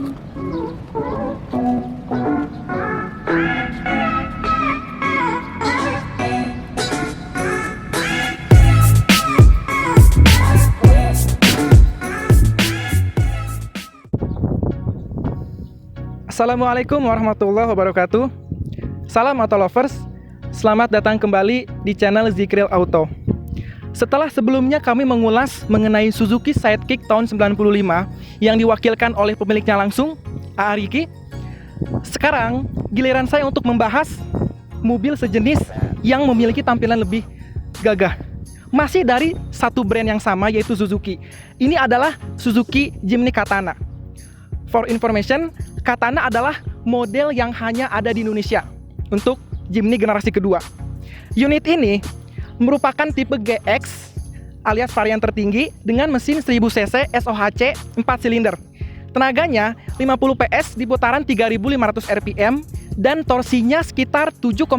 Assalamualaikum warahmatullahi wabarakatuh. Salam Auto Lovers. Selamat datang kembali di channel Zikril Auto. Setelah sebelumnya kami mengulas mengenai Suzuki Sidekick tahun 95 yang diwakilkan oleh pemiliknya langsung, A.A. Riki, sekarang giliran saya untuk membahas mobil sejenis yang memiliki tampilan lebih gagah. Masih dari satu brand yang sama, yaitu Suzuki. Ini adalah Suzuki Jimny Katana. For information, Katana adalah model yang hanya ada di Indonesia untuk Jimny generasi kedua. Unit ini merupakan tipe GX alias varian tertinggi dengan mesin 1000 cc SOHC 4 silinder. Tenaganya 50 PS di putaran 3500 rpm dan torsinya sekitar 7,5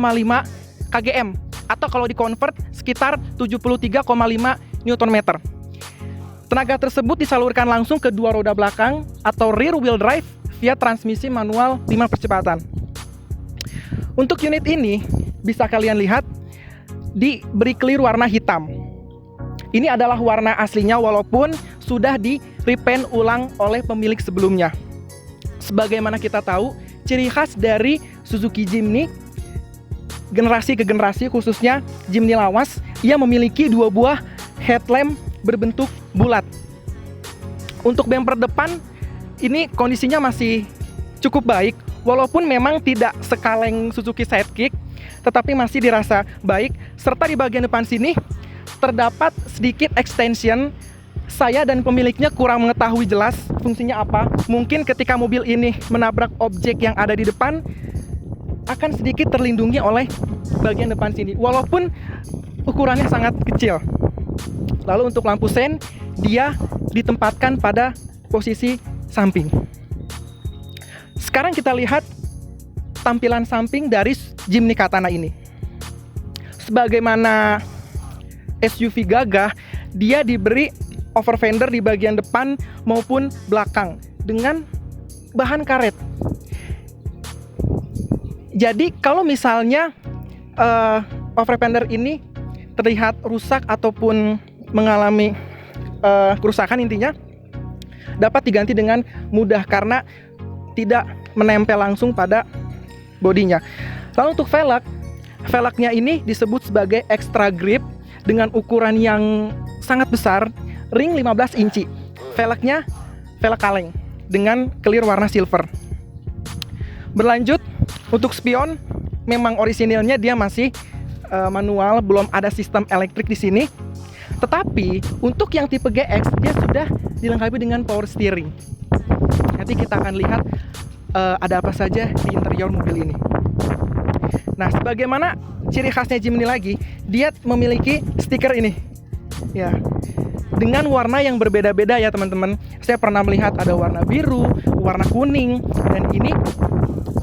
kgm atau kalau di-convert sekitar 73,5 Nm. Tenaga tersebut disalurkan langsung ke dua roda belakang atau rear wheel drive via transmisi manual 5 percepatan. Untuk unit ini bisa kalian lihat diberi clear warna hitam. Ini adalah warna aslinya walaupun sudah di repaint ulang oleh pemilik sebelumnya. Sebagaimana kita tahu, ciri khas dari Suzuki Jimny generasi ke generasi, khususnya Jimny lawas, ia memiliki dua buah headlamp berbentuk bulat. Untuk bumper depan ini kondisinya masih cukup baik, walaupun memang tidak sekaleng Suzuki Sidekick, tetapi masih dirasa baik. Serta di bagian depan sini terdapat sedikit extension. Saya dan pemiliknya kurang mengetahui jelas fungsinya apa. Mungkin ketika mobil ini menabrak objek yang ada di depan akan sedikit terlindungi oleh bagian depan sini, walaupun ukurannya sangat kecil. Lalu untuk lampu sen, dia ditempatkan pada posisi samping. Sekarang kita lihat tampilan samping dari Jimny Katana ini. Sebagaimana SUV gagah, dia diberi over fender di bagian depan maupun belakang dengan bahan karet. Jadi kalau misalnya over fender ini terlihat rusak ataupun mengalami kerusakan, intinya dapat diganti dengan mudah karena tidak menempel langsung pada bodinya. Lalu untuk velgnya ini disebut sebagai extra grip dengan ukuran yang sangat besar, ring 15 inci. Velgnya velg kaleng dengan clear warna silver. Berlanjut untuk spion, memang orisinilnya dia masih manual, belum ada sistem elektrik di sini. Tetapi untuk yang tipe GX dia sudah dilengkapi dengan power steering. Nanti kita akan lihat ada apa saja di interior mobil ini. Nah, sebagaimana ciri khasnya Jimny lagi, dia memiliki stiker ini. Ya, dengan warna yang berbeda-beda ya teman-teman. Saya pernah melihat ada warna biru, warna kuning, dan ini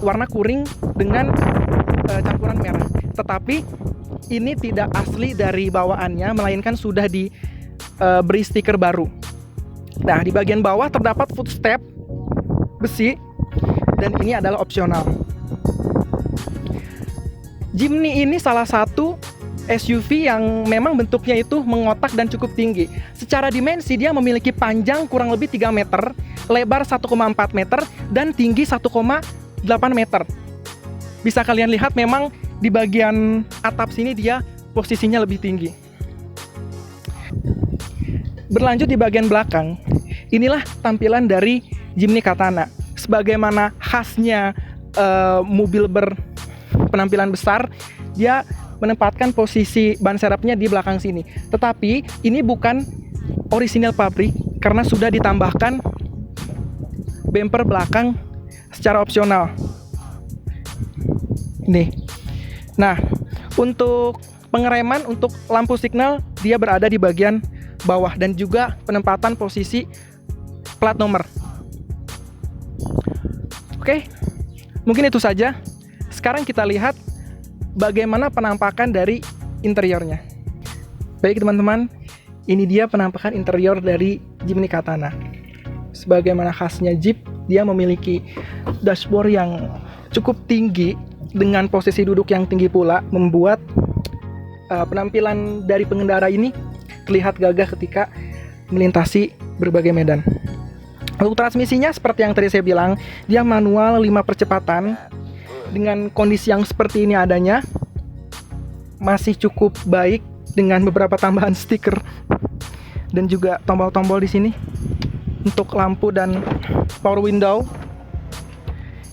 warna kuning dengan campuran merah. Tetapi ini tidak asli dari bawaannya, melainkan sudah diberi stiker baru. Nah, di bagian bawah terdapat footstep besi dan ini adalah opsional. Jimny ini salah satu SUV yang memang bentuknya itu mengotak dan cukup tinggi. Secara dimensi dia memiliki panjang kurang lebih 3 meter, lebar 1,4 meter, dan tinggi 1,8 meter. Bisa kalian lihat memang di bagian atap sini dia posisinya lebih tinggi. Berlanjut di bagian belakang, inilah tampilan dari Jimny Katana. Sebagaimana khasnya mobil berpenampilan besar, dia menempatkan posisi ban serepnya di belakang sini. Tetapi ini bukan orisinal pabrik karena sudah ditambahkan bumper belakang secara opsional. Nih. Nah, untuk pengereman, untuk lampu signal, dia berada di bagian bawah dan juga penempatan posisi plat nomor. Oke, mungkin itu saja. Sekarang kita lihat bagaimana penampakan dari interiornya. Baik teman-teman, ini dia penampakan interior dari Jimny Katana. Sebagaimana khasnya Jeep, Dia memiliki dashboard yang cukup tinggi dengan posisi duduk yang tinggi pula, membuat penampilan dari pengendara ini terlihat gagah ketika melintasi berbagai medan. Untuk transmisinya seperti yang tadi saya bilang, dia manual 5 percepatan. Dengan kondisi yang seperti ini adanya, masih cukup baik dengan beberapa tambahan stiker dan juga tombol-tombol di sini untuk lampu dan power window.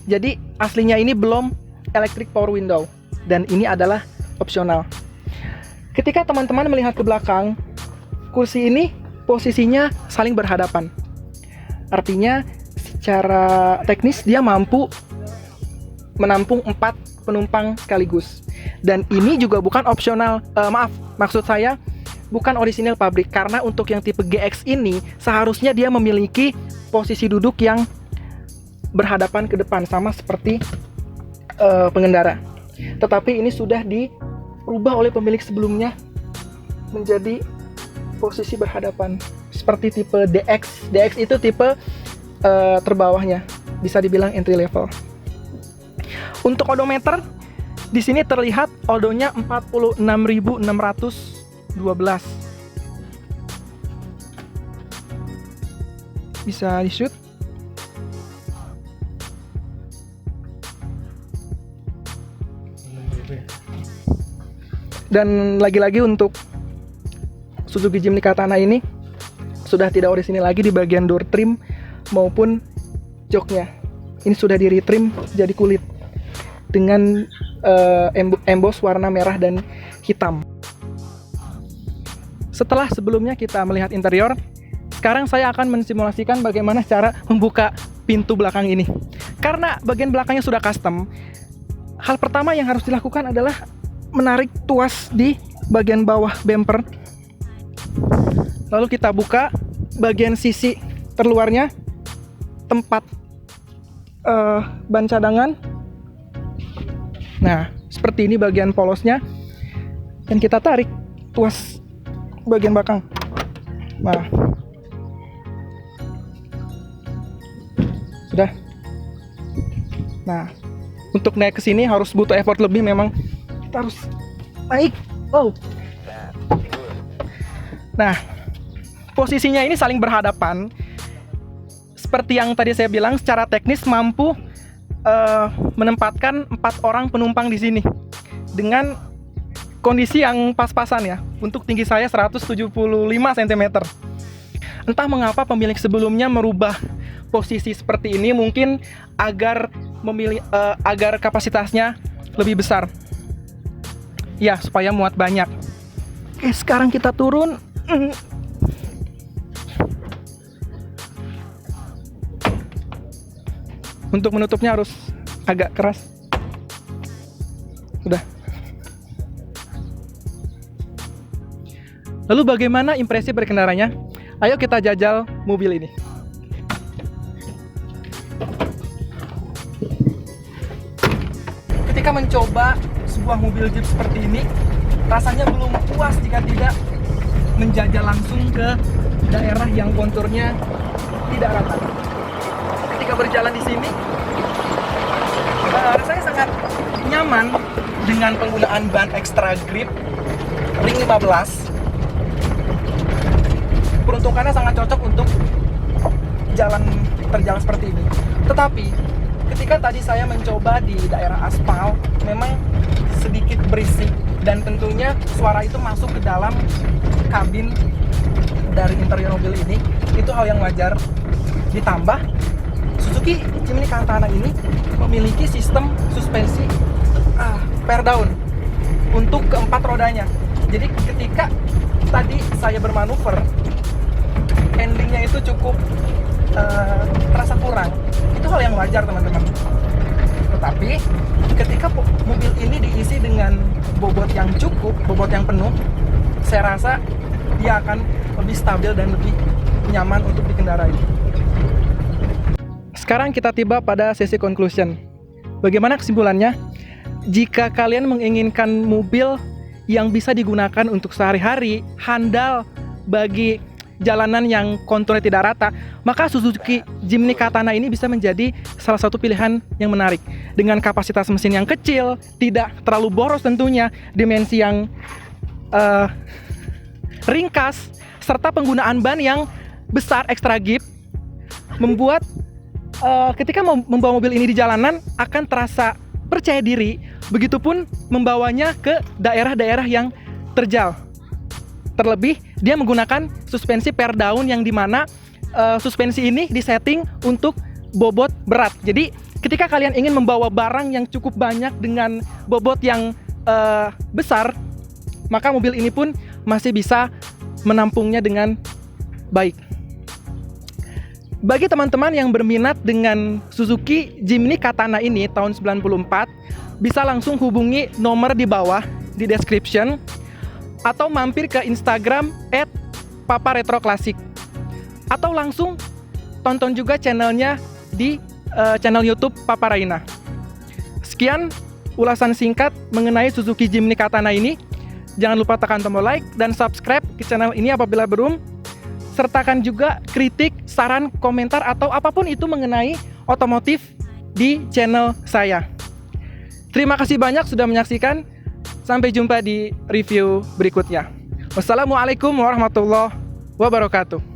Jadi aslinya ini belum electric power window dan ini adalah opsional. Ketika teman-teman melihat ke belakang, kursi ini posisinya saling berhadapan. Artinya secara teknis dia mampu menampung 4 penumpang sekaligus. Dan ini juga bukan opsional, maksud saya bukan orisinil pabrik, karena untuk yang tipe GX ini seharusnya dia memiliki posisi duduk yang berhadapan ke depan sama seperti pengendara. Tetapi ini sudah diubah oleh pemilik sebelumnya menjadi posisi berhadapan seperti tipe DX. DX itu tipe terbawahnya, bisa dibilang entry level. Untuk odometer di sini terlihat odonya 46.612. Bisa di-shoot. Dan lagi-lagi untuk Suzuki Jimny Katana ini sudah tidak orisinil lagi di bagian door trim maupun joknya. Ini sudah di retrim jadi kulit dengan emboss warna merah dan hitam. Setelah sebelumnya kita melihat interior, sekarang saya akan mensimulasikan bagaimana cara membuka pintu belakang ini. Karena bagian belakangnya sudah custom, hal pertama yang harus dilakukan adalah menarik tuas di bagian bawah bumper. Lalu kita buka bagian sisi terluarnya, tempat ban cadangan. Nah, seperti ini bagian polosnya. Dan kita tarik tuas bagian belakang. Nah, sudah. Nah, untuk naik ke sini harus butuh effort lebih, memang kita harus naik. Oh. Nah, posisinya ini saling berhadapan. Seperti yang tadi saya bilang, secara teknis mampu menempatkan 4 orang penumpang di sini dengan kondisi yang pas-pasan ya. Untuk tinggi saya 175 cm. Entah mengapa pemilik sebelumnya merubah posisi seperti ini, mungkin agar agar kapasitasnya lebih besar. Ya, supaya muat banyak. Oke, sekarang kita turun. Untuk menutupnya harus agak keras. Sudah. Lalu bagaimana impresi berkendaranya? Ayo kita jajal mobil ini. Ketika mencoba sebuah mobil Jeep seperti ini, rasanya belum puas jika tidak menjajal langsung ke daerah yang konturnya tidak rata. Ketika berjalan di sini, rasanya sangat nyaman dengan penggunaan ban extra grip ring 15. Peruntukannya sangat cocok untuk terjalan seperti ini. Tetapi ketika tadi saya mencoba di daerah aspal, memang sedikit berisik dan tentunya suara itu masuk ke dalam kabin dari interior mobil ini. Itu hal yang wajar. Ditambah Suzuki Jimny Katana ini memiliki sistem suspensi pair down untuk keempat rodanya. Jadi ketika tadi saya bermanuver, handlingnya itu cukup terasa kurang. Itu hal yang wajar teman-teman. Tetapi ketika mobil ini diisi dengan bobot yang cukup, bobot yang penuh, saya rasa dia akan lebih stabil dan lebih nyaman untuk dikendarai. Sekarang kita tiba pada sesi conclusion. Bagaimana kesimpulannya? Jika kalian menginginkan mobil yang bisa digunakan untuk sehari-hari, handal bagi jalanan yang konturnya tidak rata, maka Suzuki Jimny Katana ini bisa menjadi salah satu pilihan yang menarik. Dengan kapasitas mesin yang kecil, tidak terlalu boros tentunya, dimensi yang ringkas, serta penggunaan ban yang besar extra grip, membuat ketika membawa mobil ini di jalanan akan terasa percaya diri, begitupun membawanya ke daerah-daerah yang terjal. Terlebih dia menggunakan suspensi per daun yang dimana suspensi ini disetting untuk bobot berat. Jadi ketika kalian ingin membawa barang yang cukup banyak dengan bobot yang besar, maka mobil ini pun masih bisa menampungnya dengan baik. Bagi teman-teman yang berminat dengan Suzuki Jimny Katana ini tahun 94, bisa langsung hubungi nomor di bawah di description, atau mampir ke Instagram @paparetroclassic, atau langsung tonton juga channelnya di channel YouTube Papa Raina. Sekian ulasan singkat mengenai Suzuki Jimny Katana ini. Jangan lupa tekan tombol like dan subscribe ke channel ini apabila belum. Sertakan juga kritik, saran, komentar, atau apapun itu mengenai otomotif di channel saya. Terima kasih banyak sudah menyaksikan. Sampai jumpa di review berikutnya. Wassalamualaikum warahmatullahi wabarakatuh.